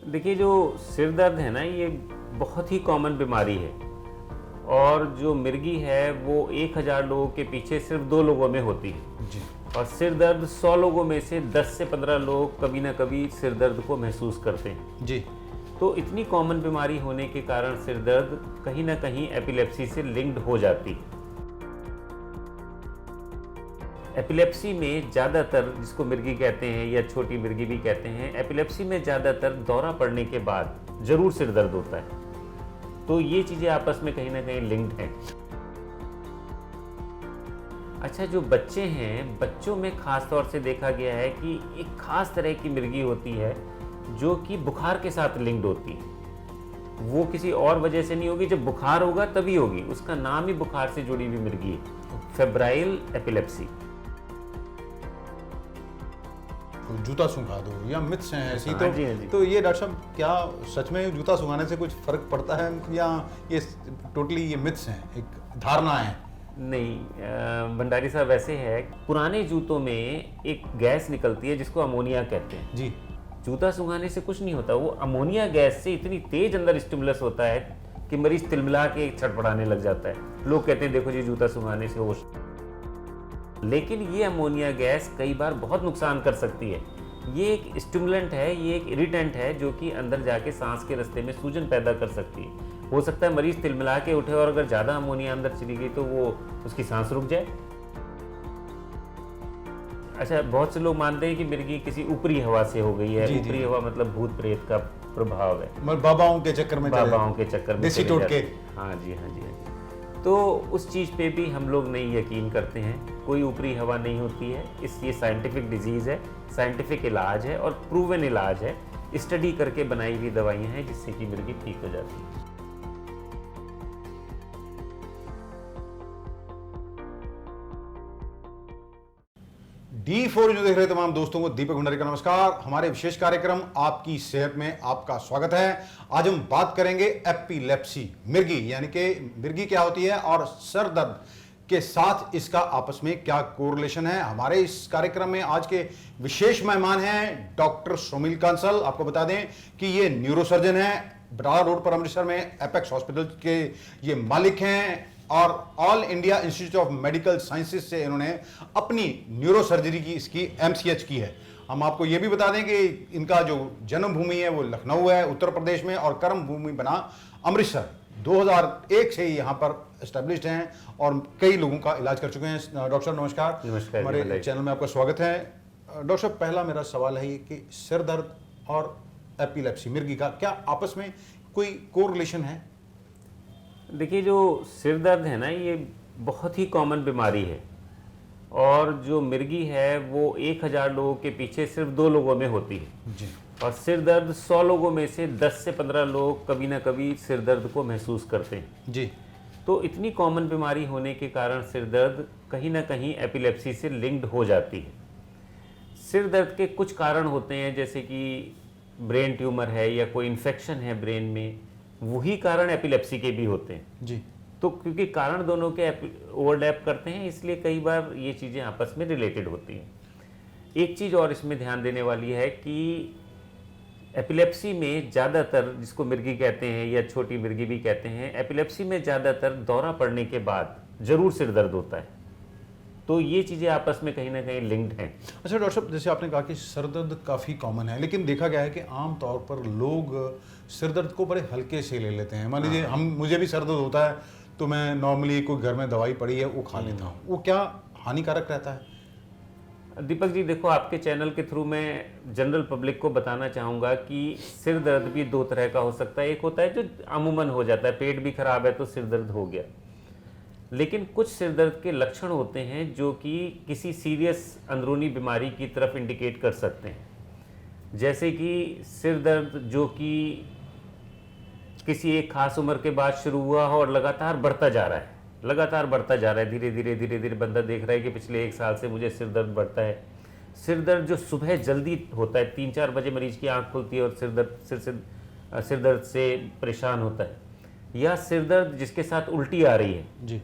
देखिए, जो सिर दर्द है ना, ये बहुत ही कॉमन बीमारी है। और जो मिर्गी है वो 1000 लोगों के पीछे सिर्फ 2 लोगों में होती है जी। और सिर दर्द 100 लोगों में से 10 से 15 लोग कभी ना कभी सिर दर्द को महसूस करते हैं। जी। तो इतनी कॉमन बीमारी होने के कारण सिर दर्द कहीं ना कहीं एपिलेप्सी से लिंक्ड हो जाती है। एपिलेप्सी में ज़्यादातर, जिसको मिर्गी कहते हैं या छोटी मिर्गी भी कहते हैं, एपिलेप्सी में ज़्यादातर दौरा पड़ने के बाद ज़रूर सिर दर्द होता है। तो ये चीज़ें आपस में कहीं ना कहीं लिंक्ड हैं। अच्छा, जो बच्चे हैं, बच्चों में ख़ास तौर से देखा गया है कि एक ख़ास तरह की मिर्गी होती है जो कि बुखार के साथ लिंक्ड होती है। वो किसी और वजह से नहीं होगी, जब बुखार होगा तभी होगी। उसका नाम ही बुखार से जुड़ी हुई मिर्गी है, फेब्राइल एपिलेप्सी। तो जूता सूंघा दो या मिथ्स हैं ऐसी। हाँ जी, हाँ जी। तो ये डॉक्टर साहब, क्या सच में जूता सूंघाने से कुछ फर्क पड़ता है या ये टोटली ये मिथ्स हैं, एक धारणा है? नहीं भंडारी साहब, ऐसे है, पुराने जूतों में एक गैस निकलती है जिसको अमोनिया कहते हैं जी। जूता सूंघाने से कुछ नहीं होता। वो अमोनिया गैस से इतनी तेज अंदर स्टिमुलस होता है कि मरीज तिलमिला के छटपटाने लग जाता है। लोग कहते हैं देखो जी, जूता सूंघाने से होश। लेकिन ये अमोनिया गैस कई बार बहुत नुकसान कर सकती है। ये एक स्टिमुलेंट है, ये एक इरिटेंट है जो कि अंदर जाके सांस के रास्ते में सूजन पैदा कर सकती है। हो सकता है मरीज तिलमिला के उठे और अगर ज़्यादा अमोनिया अंदर चली गई तो वो उसकी सांस रुक जाए। अच्छा, बहुत से लोग मानते हैं कि मिर्गी किसी ऊपरी हवा से हो गई है। ऊपरी हवा मतलब भूत प्रेत का प्रभाव है, मतलब बाबाओं के चक्कर में, बाबाओं के चक्कर में, देसी टोटके। हाँ जी, हाँ जी, हाँ जी। तो उस चीज़ पे भी हम लोग नहीं यकीन करते हैं। कोई ऊपरी हवा नहीं होती है। ये साइंटिफिक डिजीज़ है, साइंटिफिक इलाज है और प्रूवन इलाज है। स्टडी करके बनाई हुई दवाइयाँ हैं जिससे कि मिर्गी ठीक हो जाती है। D4 जो देख रहे तमाम दोस्तों को दीपक भंडारी का नमस्कार। हमारे विशेष कार्यक्रम आपकी सेहत में आपका स्वागत है। आज हम बात करेंगे एपिलेप्सी, मिर्गी, यानी कि मिर्गी क्या होती है और सर दर्द के साथ इसका आपस में क्या कोरिलेशन है। हमारे इस कार्यक्रम में आज के विशेष मेहमान हैं डॉक्टर सुमिल कांसल। आपको बता दें कि ये न्यूरोसर्जन है, बटाला रोड पर अमृतसर में एपेक्स हॉस्पिटल के ये मालिक हैं और all India institute of medical sciences से इन्होंने अपनी न्यूरो सर्जरी की, इसकी MCH की है। हम आपको ये भी बता दें कि इनका जो जन्मभूमि है वो लखनऊ है, उत्तर प्रदेश में, और कर्म भूमि बना अमृतसर। 2001 से यहाँ पर एस्टेब्लिश्ड हैं और कई लोगों का इलाज कर चुके हैं। डॉक्टर साहब नमस्कार। नमस्कार। हमारे चैनल में आपका स्वागत है। डॉक्टर साहब, पहला मेरा सवाल है कि सिर दर्द और एपिलेप्सी, मिर्गी का क्या आपस में कोई कोरिलेशन है? देखिए, जो सिर दर्द है ना, ये बहुत ही कॉमन बीमारी है और जो मिर्गी है वो 1000 लोगों के पीछे सिर्फ 2 लोगों में होती है जी। और सिर दर्द 100 लोगों में से 10 से 15 लोग कभी ना कभी सिर दर्द को महसूस करते हैं। जी। तो इतनी कॉमन बीमारी होने के कारण सिर दर्द कहीं ना कहीं एपिलेप्सी से लिंक्ड हो जाती है। सिर दर्द के कुछ कारण होते हैं, जैसे कि ब्रेन ट्यूमर है या कोई इन्फेक्शन है ब्रेन में, वही कारण एपिलेप्सी के भी होते हैं। जी। तो क्योंकि कारण दोनों के ओवरलैप करते हैं, इसलिए कई बार ये चीज़ें आपस में रिलेटेड होती हैं। एक चीज़ और इसमें ध्यान देने वाली है कि एपिलेप्सी में ज़्यादातर, जिसको मिर्गी कहते हैं या छोटी मिर्गी भी कहते हैं, एपिलेप्सी में ज़्यादातर दौरा पड़ने के बाद ज़रूर सिर दर्द होता है। तो ये चीज़ें आपस में कहीं ना कहीं लिंक्ड हैं। अच्छा डॉक्टर साहब, जैसे आपने कहा कि सर दर्द काफ़ी कॉमन है, लेकिन देखा गया है कि आम तौर पर लोग सिर दर्द को बड़े हल्के से ले लेते हैं। मान लीजिए मुझे भी सर दर्द होता है तो मैं नॉर्मली कोई घर में दवाई पड़ी है वो खा लेता हूँ। वो क्या हानिकारक रहता है? दीपक जी, देखो, आपके चैनल के थ्रू मैं जनरल पब्लिक को बताना चाहूँगा कि सिर दर्द भी 2 तरह का हो सकता है। एक होता है जो अमूमन हो जाता है, पेट भी खराब है तो सिर दर्द हो गया। लेकिन कुछ सिर दर्द के लक्षण होते हैं जो कि किसी सीरियस अंदरूनी बीमारी की तरफ इंडिकेट कर सकते हैं। जैसे कि सिर दर्द जो कि किसी एक खास उम्र के बाद शुरू हुआ हो और लगातार बढ़ता जा रहा है, लगातार बढ़ता जा रहा है, धीरे धीरे बंदा देख रहा है कि पिछले 1 साल से मुझे सिर दर्द बढ़ता है। सिर दर्द जो सुबह जल्दी होता है, 3-4 बजे मरीज की आंख खुलती है और सिर दर्द से परेशान होता है, या सिर दर्द जिसके साथ उल्टी आ रही है जी,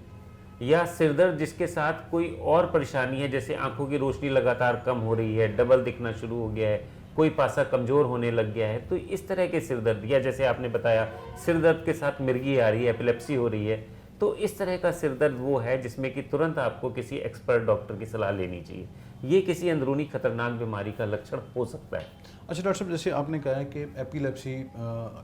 या सिर दर्द जिसके साथ कोई और परेशानी है, जैसे आंखों की रोशनी लगातार कम हो रही है, डबल दिखना शुरू हो गया है, कोई पासा कमज़ोर होने लग गया है, तो इस तरह के सिर दर्द, या जैसे आपने बताया सिर दर्द के साथ मिर्गी आ रही है, एपिलेप्सी हो रही है, तो इस तरह का सिर दर्द वो है जिसमें कि तुरंत आपको किसी एक्सपर्ट डॉक्टर की सलाह लेनी चाहिए। ये किसी अंदरूनी खतरनाक बीमारी का लक्षण हो सकता है। अच्छा डॉक्टर साहब, जैसे आपने कहा है कि एपिलेप्सी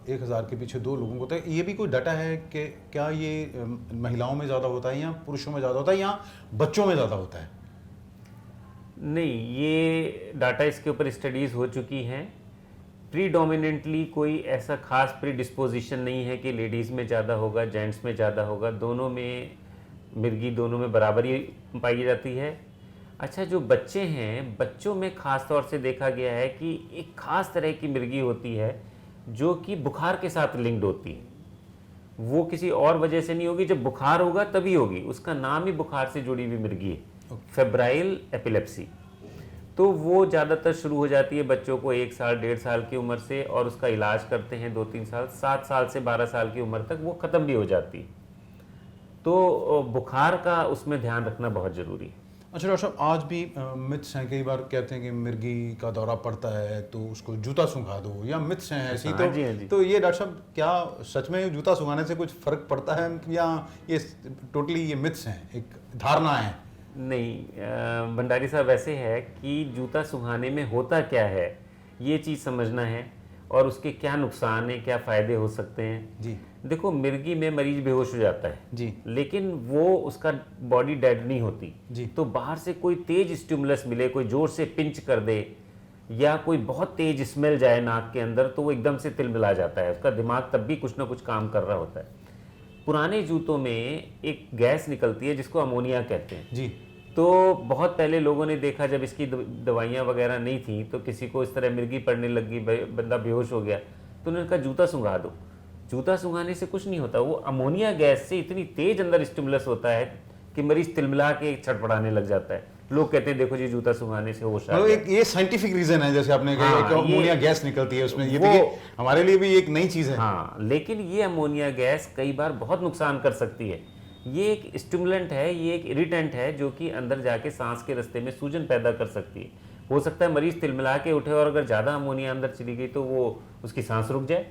1000 के पीछे 2 लोगों को होता है, ये भी कोई डाटा है कि क्या ये महिलाओं में ज़्यादा होता है या पुरुषों में ज़्यादा होता है या बच्चों में ज़्यादा होता है? नहीं, ये डाटा इसके ऊपर स्टडीज़ हो चुकी हैं। प्रीडोमिनेंटली कोई ऐसा खास प्रीडिस्पोजिशन नहीं है कि लेडीज़ में ज़्यादा होगा, जेंट्स में ज़्यादा होगा, दोनों में मिर्गी दोनों में बराबर ही पाई जाती है। अच्छा, जो बच्चे हैं, बच्चों में ख़ास तौर से देखा गया है कि एक ख़ास तरह की मिर्गी होती है जो कि बुखार के साथ लिंक्ड होती है। वो किसी और वजह से नहीं होगी, जब बुखार होगा तभी होगी, उसका नाम ही बुखार से जुड़ी हुई मिर्गी है, फेब्राइल एपिलेप्सी। तो वो ज़्यादातर शुरू हो जाती है बच्चों को 1 साल 1.5 साल की उम्र से, और उसका इलाज करते हैं 2-3 साल, 7 साल से 12 साल की उम्र तक वो ख़त्म भी हो जाती है। तो बुखार का उसमें ध्यान रखना बहुत ज़रूरी है। अच्छा डॉक्टर साहब, आज भी मिथ्स हैं, कई बार कहते हैं कि मिर्गी का दौरा पड़ता है तो उसको जूता सूंघा दो, या मिथ्स हैं ऐसी। हाँ जी, हाँ जी। तो ये डॉक्टर साहब, क्या सच में जूता सूंघाने से कुछ फ़र्क पड़ता है या ये टोटली ये मिथ्स हैं, एक धारणा है? नहीं, भंडारी साहब, ऐसे है कि जूता सुहाने में होता क्या है ये चीज़ समझना है, और उसके क्या नुकसान है, क्या फ़ायदे हो सकते हैं। जी देखो, मिर्गी में मरीज बेहोश हो जाता है जी लेकिन वो उसका बॉडी डेड नहीं होती जी। तो बाहर से कोई तेज स्टिमुलस मिले, कोई जोर से पिंच कर दे, या कोई बहुत तेज स्मेल जाए नाक के अंदर, तो वो एकदम से तिलमिला जाता है, उसका दिमाग तब भी कुछ ना कुछ काम कर रहा होता है। पुराने जूतों में एक गैस निकलती है जिसको अमोनिया कहते हैं जी। तो बहुत पहले लोगों ने देखा, जब इसकी दवाइयाँ वगैरह नहीं थी, तो किसी को इस तरह मिर्गी पड़ने लगी, बंदा बेहोश हो गया, तो उन्होंने कहा जूता सूंघा दो। जूता सूंघाने से कुछ नहीं होता, वो अमोनिया गैस से इतनी तेज अंदर स्टिमुलस होता है कि मरीज तिलमिला के छटपटाने लग जाता है। लोग कहते हैं देखो जी, जूता सूंघाने से होश आ मतलब गया। एक ये साइंटिफिक रीजन है, जैसे आपने कहा, हाँ, एक अमोनिया ये- गैस निकलती है उसमें, ये वो- देखिए हमारे लिए भी एक नई चीज़ है। हाँ, लेकिन ये अमोनिया गैस कई बार बहुत नुकसान कर सकती है। ये एक स्टिमुलेंट है, ये एक इरिटेंट है जो कि अंदर जाके सांस के रास्ते में सूजन पैदा कर सकती है। हो सकता है मरीज तिलमिला के उठे और अगर ज़्यादा अमोनिया अंदर चली गई तो वो उसकी सांस रुक जाए।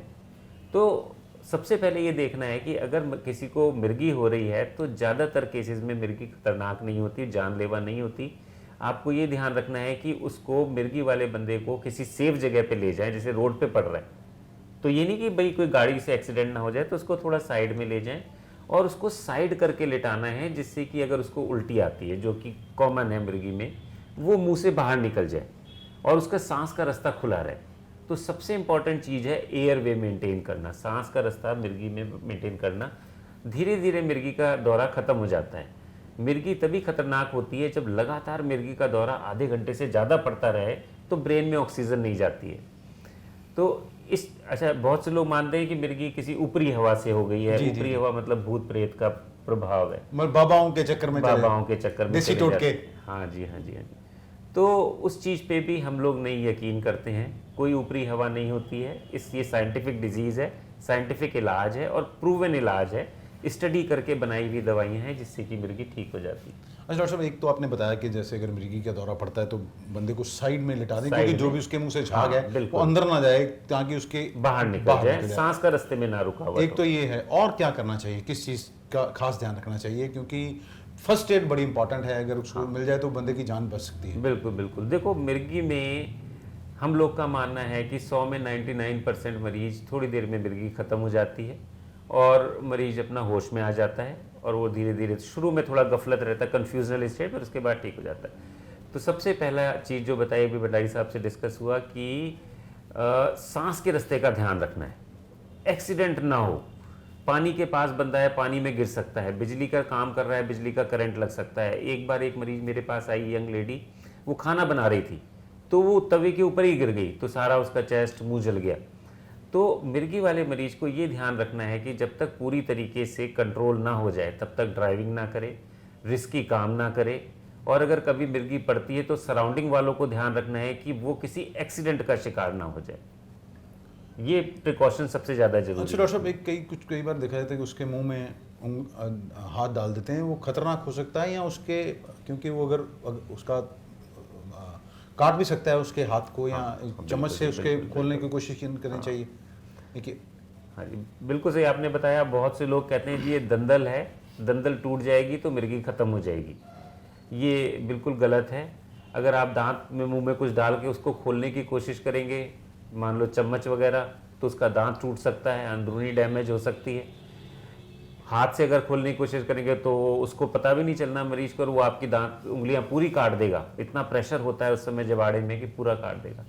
तो सबसे पहले ये देखना है कि अगर किसी को मिर्गी हो रही है तो ज़्यादातर केसेस में मिर्गी खतरनाक नहीं होती, जानलेवा नहीं होती। आपको ये ध्यान रखना है कि उसको, मिर्गी वाले बंदे को किसी सेफ जगह पे ले जाएं, जैसे रोड पे पड़ रहा है तो ये नहीं कि भाई कोई गाड़ी से एक्सीडेंट ना हो जाए, तो उसको थोड़ा साइड में ले जाएं और उसको साइड करके लेटाना है, जिससे कि अगर उसको उल्टी आती है, जो कि कॉमन है मिर्गी में, वो मुंह से बाहर निकल जाए और उसका सांस का रास्ता खुला रहे। तो सबसे इम्पॉर्टेंट चीज़ है एयर वे मेंटेन करना, सांस का रास्ता मिर्गी में मेंटेन करना। धीरे धीरे मिर्गी का दौरा ख़त्म हो जाता है। मिर्गी तभी खतरनाक होती है जब लगातार मिर्गी का दौरा आधे घंटे से ज़्यादा पड़ता रहे तो ब्रेन में ऑक्सीजन नहीं जाती है। तो अच्छा, बहुत से लोग मानते हैं कि मिर्गी किसी ऊपरी हवा से हो गई है। ऊपरी हवा मतलब भूत प्रेत का प्रभाव है, मतलब बाबाओं के चक्कर में बाबाओं के चक्कर में देसी चले टोटके। जाते हैं। हाँ जी, हाँ जी, हाँ जी। तो उस चीज़ पे भी हम लोग नहीं यकीन करते हैं, कोई ऊपरी हवा नहीं होती है। ये साइंटिफिक डिजीज़ है, साइंटिफिक इलाज है और प्रूवन इलाज है, स्टडी करके बनाई हुई दवाइयाँ हैं जिससे कि मिर्गी ठीक हो जाती है। अच्छा डॉक्टर साहब, एक तो आपने बताया कि जैसे अगर मिर्गी का दौरा पड़ता है तो बंदे को साइड में लिटा दें, साइड क्योंकि जो में। भी उसके मुंह से झाग हाँ, है वो बिल्कुल। अंदर ना जाए, ताकि उसके बाहर निकल जाए, सांस का रास्ते में ना रुका हुआ। एक तो ये है, और क्या करना चाहिए, किस चीज़ का खास ध्यान रखना चाहिए, क्योंकि फर्स्ट एड बड़ी इंपॉर्टेंट है, अगर उसको मिल जाए तो बंदे की जान बच सकती है। बिल्कुल बिल्कुल। देखो, मिर्गी में हम लोग का मानना है कि 100 में 99% मरीज थोड़ी देर में मिर्गी ख़त्म हो जाती है और मरीज अपना होश में आ जाता है और वो धीरे धीरे, शुरू में थोड़ा गफलत रहता है, कन्फ्यूजनल स्टेट, पर उसके बाद ठीक हो जाता है। तो सबसे पहला चीज़ जो बताई अभी भंडारी साहब से डिस्कस हुआ कि सांस के रास्ते का ध्यान रखना है, एक्सीडेंट ना हो। पानी के पास बंदा है, पानी में गिर सकता है, बिजली का काम कर रहा है, बिजली का करंट लग सकता है। एक बार एक मरीज मेरे पास आई, यंग लेडी, वो खाना बना रही थी तो वो तवे के ऊपर ही गिर गई, तो सारा उसका चेस्ट मुंह जल गया। तो मिर्गी वाले मरीज को ये ध्यान रखना है कि जब तक पूरी तरीके से कंट्रोल ना हो जाए तब तक ड्राइविंग ना करे, रिस्की काम ना करे, और अगर कभी मिर्गी पड़ती है तो सराउंडिंग वालों को ध्यान रखना है कि वो किसी एक्सीडेंट का शिकार ना हो जाए। ये प्रिकॉशन सबसे ज़्यादा जरूरी अच्छा डॉक्टर साहब, कई बार देखा जाता है कि उसके मुंह में हाथ डाल देते हैं, वो खतरनाक हो सकता है, या उसके, क्योंकि वो अगर उसका काट भी सकता है उसके हाथ को, या चम्मच बिल्कुल से जी, उसके बिल्कुल, खोलने की कोशिश करनी चाहिए? देखिए, हाँ जी, बिल्कुल सही आपने बताया। बहुत से लोग कहते हैं जी ये दंदल है, दंदल टूट जाएगी तो मिर्गी ख़त्म हो जाएगी। ये बिल्कुल गलत है। अगर आप दांत में, मुंह में कुछ डाल के उसको खोलने की कोशिश करेंगे, मान लो चम्मच वगैरह, तो उसका दांत टूट सकता है, अंदरूनी डैमेज हो सकती है। हाथ से अगर खोलने की कोशिश करेंगे तो उसको पता भी नहीं चलना मरीज को, और वो आपकी दांत उंगलियां पूरी काट देगा। इतना प्रेशर होता है उस समय जबाड़े में कि पूरा काट देगा।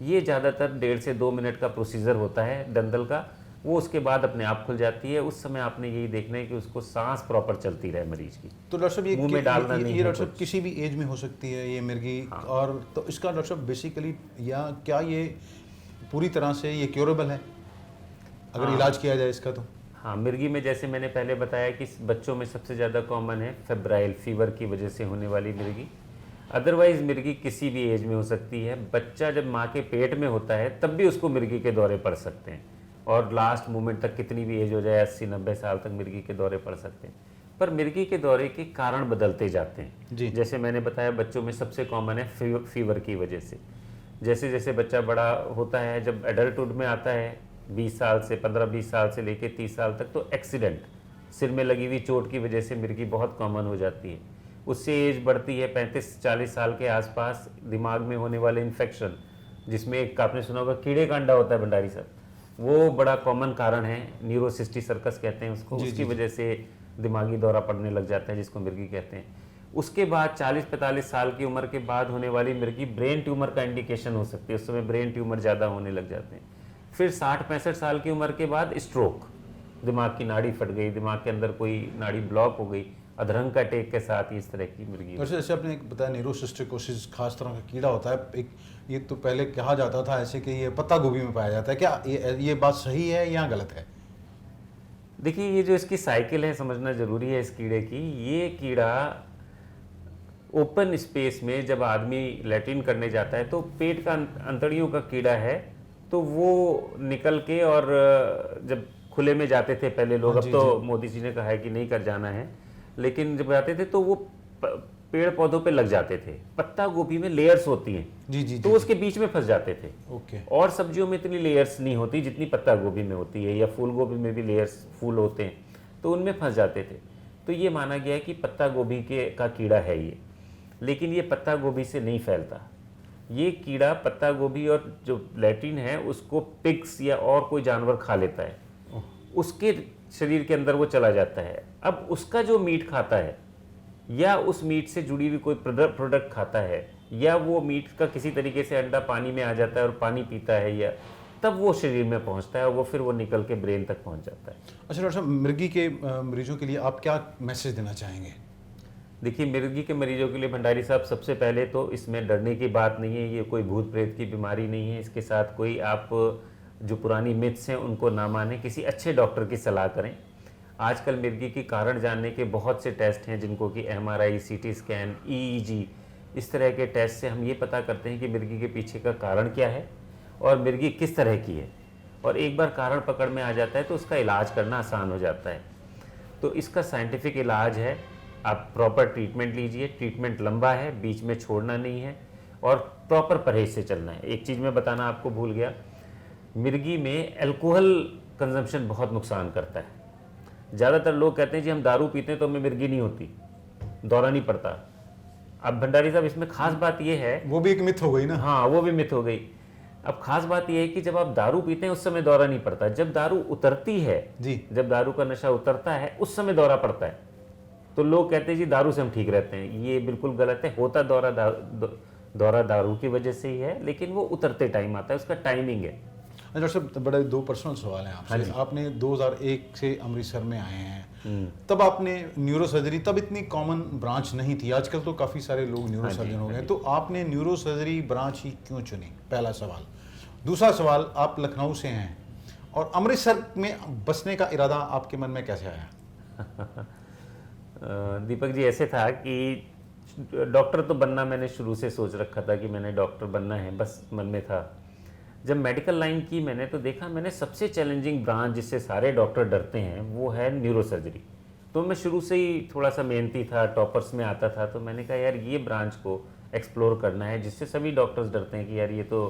ये ज़्यादातर 1.5 से 2 मिनट का प्रोसीजर होता है दंदल का, वो उसके बाद अपने आप खुल जाती है। उस समय आपने यही देखना है कि उसको सांस प्रॉपर चलती रहे मरीज की, तो डॉक्टर साहब मुंह में डालना नहीं है डॉक्टर साहब कुछ। किसी भी एज में हो सकती है ये मिर्गी? हाँ। और तो इसका डॉक्टर साहब बेसिकली, या क्या ये पूरी तरह से ये क्योरेबल है अगर हाँ। इलाज किया जाए इसका? तो हाँ, मिर्गी में जैसे मैंने पहले बताया कि बच्चों में सबसे ज़्यादा कॉमन है फेब्राइल फीवर की वजह से होने वाली मिर्गी। अदरवाइज मिर्गी किसी भी एज में हो सकती है। बच्चा जब माँ के पेट में होता है तब भी उसको मिर्गी के दौरे पड़ सकते हैं, और लास्ट मोमेंट तक कितनी भी एज हो जाए, 80-90 साल तक मिर्गी के दौरे पड़ सकते हैं। पर मिर्गी के दौरे के कारण बदलते जाते हैं जी। जैसे मैंने बताया, बच्चों में सबसे कॉमन है फीवर की वजह से। जैसे जैसे बच्चा बड़ा होता है, जब एडल्टहुड में आता है, 20 साल से 15-20 साल से लेके 30 साल तक, तो एक्सीडेंट, सिर में लगी हुई चोट की वजह से मिर्गी बहुत कॉमन हो जाती है। उससे एज बढ़ती है 35-40 साल के आसपास, दिमाग में होने वाले इन्फेक्शन, जिसमें एक आपने सुना होगा कीड़े का अंडा होता है भंडारी साहब, वो बड़ा कॉमन कारण है। न्यूरोसिस्टिक सर्कस कहते हैं उसको, जी, उसकी जी, जी। वजह से दिमागी दौरा पड़ने लग जाता है, जिसको मिर्गी कहते हैं। उसके बाद 40-45 साल की उम्र के बाद होने वाली मिर्गी ब्रेन ट्यूमर का इंडिकेशन हो सकती है, उस समय ब्रेन ट्यूमर ज़्यादा होने लग जाते हैं। फिर 60-65 साल की उम्र के बाद स्ट्रोक, दिमाग की नाड़ी फट गई, दिमाग के अंदर कोई नाड़ी ब्लॉक हो गई, अधरंग का अटैक के साथ इस तरह की मिर्गी। वैसे जैसे आपने एक बताया न्यूरोसिस्टिकोसिस खास तरह का कीड़ा होता है, एक ये तो पहले कहा जाता था ऐसे कि ये पत्ता गोभी में पाया जाता है, क्या ये बात सही है या गलत है? देखिए, ये जो इसकी साइकिल है समझना जरूरी है इस कीड़े की। ये कीड़ा ओपन स्पेस में जब आदमी लैट्रिन करने जाता है तो पेट का अंतड़ियों का कीड़ा है, तो वो निकल के, और जब खुले में जाते थे पहले लोग, हाँ, अब जी, तो जी। मोदी जी ने कहा है कि नहीं कर जाना है, लेकिन जब जाते थे तो वो पेड़ पौधों पे लग जाते थे। पत्ता गोभी में लेयर्स होती हैं, जी, जी, तो जी, उसके बीच में फंस जाते थे। ओके। और सब्जियों में इतनी लेयर्स नहीं होती जितनी पत्ता गोभी में होती है, या फूल गोभी में भी लेयर्स फूल होते हैं, तो उनमें फंस जाते थे। तो ये माना गया है कि पत्ता गोभी का कीड़ा है ये, लेकिन ये पत्ता गोभी से नहीं फैलता। ये कीड़ा पत्ता गोभी और जो लैट्रिन है उसको पिग्स या और कोई जानवर खा लेता है, उसके शरीर के अंदर वो चला जाता है। अब उसका जो मीट खाता है, या उस मीट से जुड़ी हुई कोई प्रोडक्ट खाता है, या वो मीट का किसी तरीके से अंडा पानी में आ जाता है और पानी पीता है, या तब वो शरीर में पहुंचता है, और वो फिर वो निकल के ब्रेन तक पहुंच जाता है। अच्छा डॉक्टर साहब, मिर्गी के मरीजों के लिए आप क्या मैसेज देना चाहेंगे? देखिए, मिर्गी के मरीजों के लिए भंडारी साहब, सबसे पहले तो इसमें डरने की बात नहीं है। ये कोई भूत प्रेत की बीमारी नहीं है। इसके साथ कोई, आप जो पुरानी मिथ्स हैं उनको ना माने, किसी अच्छे डॉक्टर की सलाह करें। आजकल मिर्गी के कारण जानने के बहुत से टेस्ट हैं, जिनको कि MRI, CT स्कैन, EEG, इस तरह के टेस्ट से हम ये पता करते हैं कि मिर्गी के पीछे का कारण क्या है और मिर्गी किस तरह की है। और एक बार कारण पकड़ में आ जाता है तो उसका इलाज करना आसान हो जाता है। तो इसका साइंटिफिक इलाज है, आप प्रॉपर ट्रीटमेंट लीजिए। ट्रीटमेंट लंबा है, बीच में छोड़ना नहीं है, और प्रॉपर परहेज से चलना है। एक चीज़ मैं बताना आपको भूल गया, मिर्गी में अल्कोहल कंजम्पशन बहुत नुकसान करता है। ज़्यादातर लोग कहते हैं जी हम दारू पीते हैं तो हमें मिर्गी नहीं होती, दौरा नहीं पड़ता। अब भंडारी साहब, इसमें खास बात यह है, वो भी एक मिथ हो गई ना? हाँ, वो भी मिथ हो गई। अब खास बात यह है कि जब आप दारू पीते हैं उस समय दौरा नहीं पड़ता, जब दारू उतरती है, जी। जब दारू का नशा उतरता है उस समय दौरा पड़ता है। तो लोग कहते हैं जी दारू से हम ठीक रहते हैं, ये बिल्कुल गलत है। होता दौरा दारू की वजह से ही है, लेकिन वो उतरते टाइम आता है, उसका टाइमिंग है। डॉक्टर साहब, बड़े दो पर्सनल सवाल हैं हाँ आपसे। जी। आपने 2001 से अमृतसर में आए हैं, तब आपने न्यूरो सर्जरी, तब इतनी कॉमन ब्रांच नहीं थी, आजकल तो काफ़ी सारे लोग न्यूरो सर्जन हो गए, तो आपने न्यूरो सर्जरी ब्रांच ही क्यों चुनी? पहला सवाल। दूसरा सवाल, आप लखनऊ से हैं और अमृतसर में बसने का इरादा आपके मन में कैसे आया? दीपक जी, ऐसे था कि डॉक्टर तो बनना मैंने शुरू से सोच रखा था कि मैंने डॉक्टर बनना है, बस मन में था। जब मेडिकल लाइन की मैंने तो देखा, मैंने सबसे चैलेंजिंग ब्रांच जिससे सारे डॉक्टर डरते हैं वो है न्यूरो सर्जरी। तो मैं शुरू से ही थोड़ा सा मेहनती था, टॉपर्स में आता था, तो मैंने कहा यार ये ब्रांच को एक्सप्लोर करना है, जिससे सभी डॉक्टर्स डरते हैं कि यार ये तो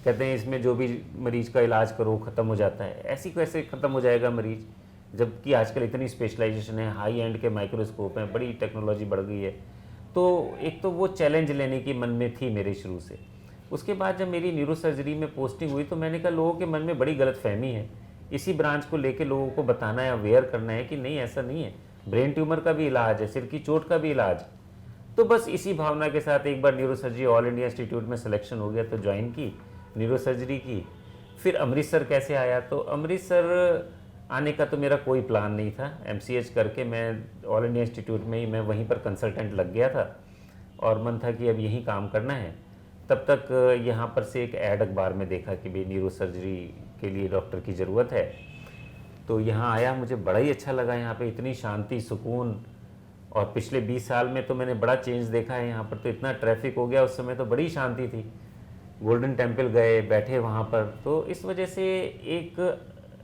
कहते हैं इसमें जो भी मरीज का इलाज करो ख़त्म हो जाता है, ऐसी कैसे ख़त्म हो जाएगा मरीज, जबकि आजकल इतनी स्पेशलाइजेशन है, हाई एंड के माइक्रोस्कोप हैं, बड़ी टेक्नोलॉजी बढ़ गई है। तो एक तो वो चैलेंज लेने की मन में थी मेरे शुरू से। उसके बाद जब मेरी न्यूरो सर्जरी में पोस्टिंग हुई तो मैंने कहा लोगों के मन में बड़ी गलतफहमी है, इसी ब्रांच को लेके लोगों को बताना है, अवेयर करना है कि नहीं ऐसा नहीं है, ब्रेन ट्यूमर का भी इलाज है, सिर की चोट का भी इलाज। तो बस इसी भावना के साथ एक बार neurosurgery All India Institute में सिलेक्शन हो गया तो ज्वाइन की, न्यूरो सर्जरी की। फिर अमृतसर कैसे आया, तो अमृतसर आने का तो मेरा कोई प्लान नहीं था। MCH करके मैं ऑल इंडिया इंस्टीट्यूट में ही मैं वहीं पर कंसल्टेंट लग गया था और मन था कि अब यहीं काम करना है। तब तक यहाँ पर से एक ऐड अखबार में देखा कि भाई न्यूरो सर्जरी के लिए डॉक्टर की ज़रूरत है, तो यहाँ आया, मुझे बड़ा ही अच्छा लगा। यहाँ पे इतनी शांति, सुकून, और पिछले 20 साल में तो मैंने बड़ा चेंज देखा है। यहाँ पर तो इतना ट्रैफिक हो गया, उस समय तो बड़ी शांति थी। गोल्डन टेम्पल गए, बैठे वहाँ पर, तो इस वजह से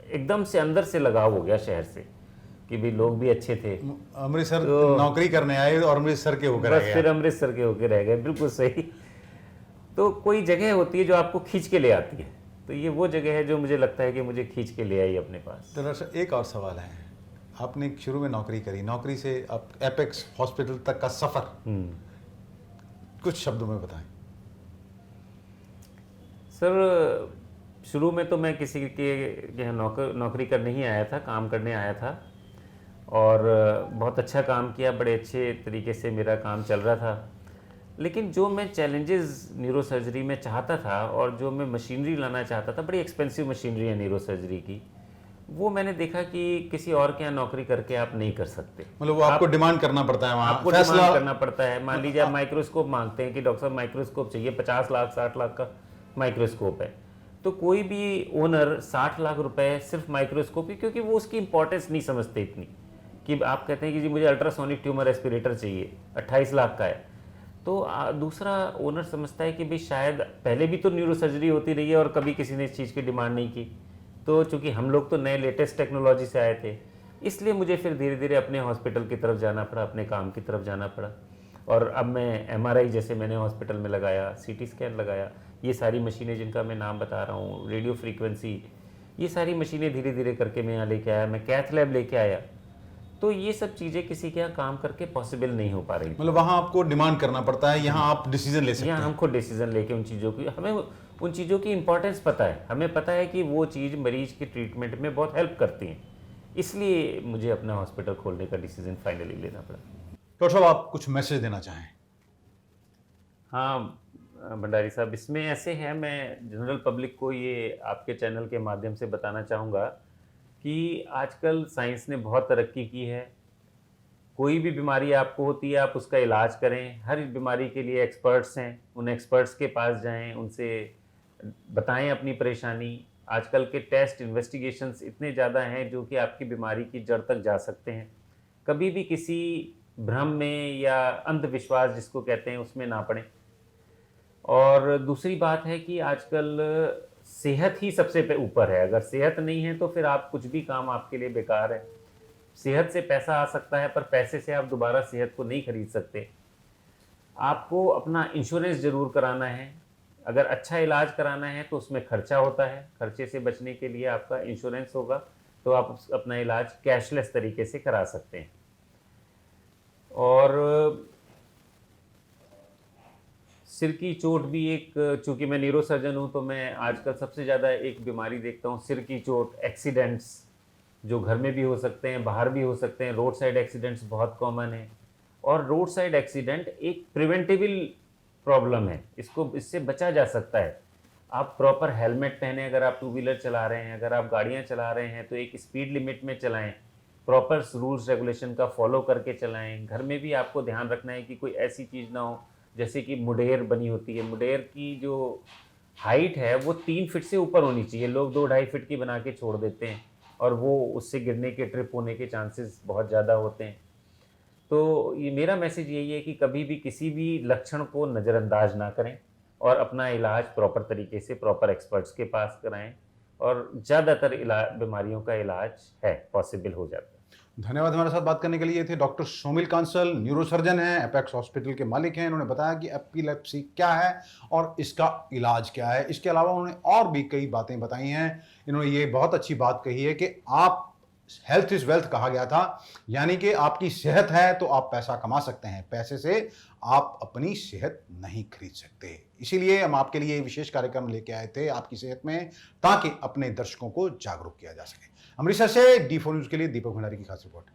एकदम से अंदर से लगाव हो गया शहर से कि भी लोग भी अच्छे थे। अमृतसर नौकरी करने आए और अमृतसर के होकर बस फिर अमृतसर के होकर रह गए, बिल्कुल सही। तो कोई जगह होती है जो आपको खींच के ले आती है, तो ये वो जगह है जो मुझे लगता है कि मुझे खींच के ले आई अपने पास। तो डॉक्टर एक और सवाल है, आपने शुरू में नौकरी करी, नौकरी से आप एपेक्स हॉस्पिटल तक का सफर कुछ शब्दों में बताएं। सर शुरू में तो मैं किसी के यहाँ नौकरी करने ही आया था, काम करने आया था, और बहुत अच्छा काम किया, बड़े अच्छे तरीके से मेरा काम चल रहा था। लेकिन जो मैं चैलेंजेस न्यूरो सर्जरी में चाहता था और जो मैं मशीनरी लाना चाहता था, बड़ी एक्सपेंसिव मशीनरी है न्यूरो सर्जरी की, वो मैंने देखा कि किसी और के यहाँ नौकरी करके आप नहीं कर सकते। मतलब वो आपको डिमांड करना पड़ता है, वहाँ आपको डिमांड करना पड़ता है। मान लीजिए आप माइक्रोस्कोप मांगते हैं कि डॉक्टर साहब माइक्रोस्कोप चाहिए, 50 लाख 60 लाख का माइक्रोस्कोप है, तो कोई भी ओनर 60 लाख रुपए सिर्फ माइक्रोस्कोप ही, क्योंकि वो उसकी इंपॉर्टेंस नहीं समझते इतनी, कि आप कहते हैं कि जी मुझे अल्ट्रासोनिक ट्यूमर एस्पिरेटर चाहिए, 28 लाख का है, तो दूसरा ओनर समझता है कि भाई शायद पहले भी तो न्यूरो सर्जरी होती रही है और कभी किसी ने इस चीज़ की डिमांड नहीं की। तो चूंकि हम लोग तो नए लेटेस्ट टेक्नोलॉजी से आए थे, इसलिए मुझे फिर धीरे धीरे अपने हॉस्पिटल की तरफ जाना पड़ा, अपने काम की तरफ जाना पड़ा। और अब मैं MRI जैसे मैंने हॉस्पिटल में लगाया, CT स्कैन लगाया, ये सारी मशीनें जिनका मैं नाम बता रहा हूँ, रेडियो फ्रीक्वेंसी, ये सारी मशीनें धीरे धीरे करके मैं यहाँ लेके आया, मैं कैथ लैब लेके आया। तो ये सब चीज़ें किसी के यहाँ काम करके पॉसिबल नहीं हो पा रही। मतलब वहाँ आपको डिमांड करना पड़ता है, यहाँ आप डिसीजन ले सकते हैं। यहाँ हम खुद डिसीजन लेके उन चीज़ों की, हमें उन चीज़ों की इंपॉर्टेंस पता है, हमें पता है कि वो चीज़ मरीज की ट्रीटमेंट में बहुत हेल्प करती हैं, इसलिए मुझे अपना हॉस्पिटल खोलने का डिसीजन फाइनली लेना पड़ा। डॉक्टर साहब आप कुछ मैसेज देना चाहें? हाँ भंडारी साहब, इसमें ऐसे है, मैं जनरल पब्लिक को ये आपके चैनल के माध्यम से बताना चाहूँगा कि आजकल साइंस ने बहुत तरक्की की है। कोई भी बीमारी आपको होती है, आप उसका इलाज करें, हर बीमारी के लिए एक्सपर्ट्स हैं, उन एक्सपर्ट्स के पास जाएं, उनसे बताएं अपनी परेशानी। आजकल के टेस्ट इन्वेस्टिगेशंस इतने ज़्यादा हैं जो कि आपकी बीमारी की जड़ तक जा सकते हैं। कभी भी किसी भ्रम में या अंधविश्वास जिसको कहते हैं उसमें ना पड़ें। और दूसरी बात है कि आजकल सेहत ही सबसे ऊपर है, अगर सेहत नहीं है तो फिर आप कुछ भी काम आपके लिए बेकार है। सेहत से पैसा आ सकता है पर पैसे से आप दोबारा सेहत को नहीं खरीद सकते। आपको अपना इंश्योरेंस ज़रूर कराना है, अगर अच्छा इलाज कराना है तो उसमें खर्चा होता है, खर्चे से बचने के लिए आपका इंश्योरेंस होगा तो आप अपना इलाज कैशलेस तरीके से करा सकते हैं। और सिर की चोट भी एक, चूँकि मैं न्यूरो सर्जन हूँ तो मैं आजकल सबसे ज़्यादा एक बीमारी देखता हूँ, सिर की चोट, एक्सीडेंट्स जो घर में भी हो सकते हैं, बाहर भी हो सकते हैं। रोड साइड एक्सीडेंट्स बहुत कॉमन है, और रोड साइड एक्सीडेंट एक प्रिवेंटेबल प्रॉब्लम है, इससे बचा जा सकता है। आप प्रॉपर हेलमेट पहने, अगर आप टू व्हीलर चला रहे हैं, अगर आप गाड़ियाँ चला रहे हैं तो एक स्पीड लिमिट में चलाएं, प्रॉपर रूल्स रेगुलेशन का फॉलो करके चलाएं। घर में भी आपको ध्यान रखना है कि कोई ऐसी चीज़ ना हो, जैसे कि मुडेर बनी होती है, मुडेर की जो हाइट है वो 3 फीट से ऊपर होनी चाहिए, लोग 2-2.5 फीट की बना के छोड़ देते हैं और वो उससे गिरने के, ट्रिप होने के चांसेस बहुत ज़्यादा होते हैं। तो ये मेरा मैसेज यही है कि कभी भी किसी भी लक्षण को नज़रअंदाज ना करें और अपना इलाज प्रॉपर तरीके से प्रॉपर एक्सपर्ट्स के पास कराएं, और ज़्यादातर बीमारियों का इलाज है, पॉसिबल हो जाता है। धन्यवाद। हमारे साथ बात करने के लिए ये थे डॉक्टर सोमिल कांसल, न्यूरोसर्जन हैं, एपेक्स हॉस्पिटल के मालिक हैं। इन्होंने बताया कि एपिलेप्सी क्या है और इसका इलाज क्या है। इसके अलावा उन्होंने और भी कई बातें बताई हैं। इन्होंने ये बहुत अच्छी बात कही है कि आप हेल्थ इज वेल्थ कहा गया था, यानी कि आपकी सेहत है तो आप पैसा कमा सकते हैं, पैसे से आप अपनी सेहत नहीं खरीद सकते। इसीलिए हम आपके लिए विशेष कार्यक्रम लेके आए थे आपकी सेहत में, ताकि अपने दर्शकों को जागरूक किया जा सके। अमृतसर से D4 न्यूज के लिए दीपक भंडारी की खास रिपोर्ट।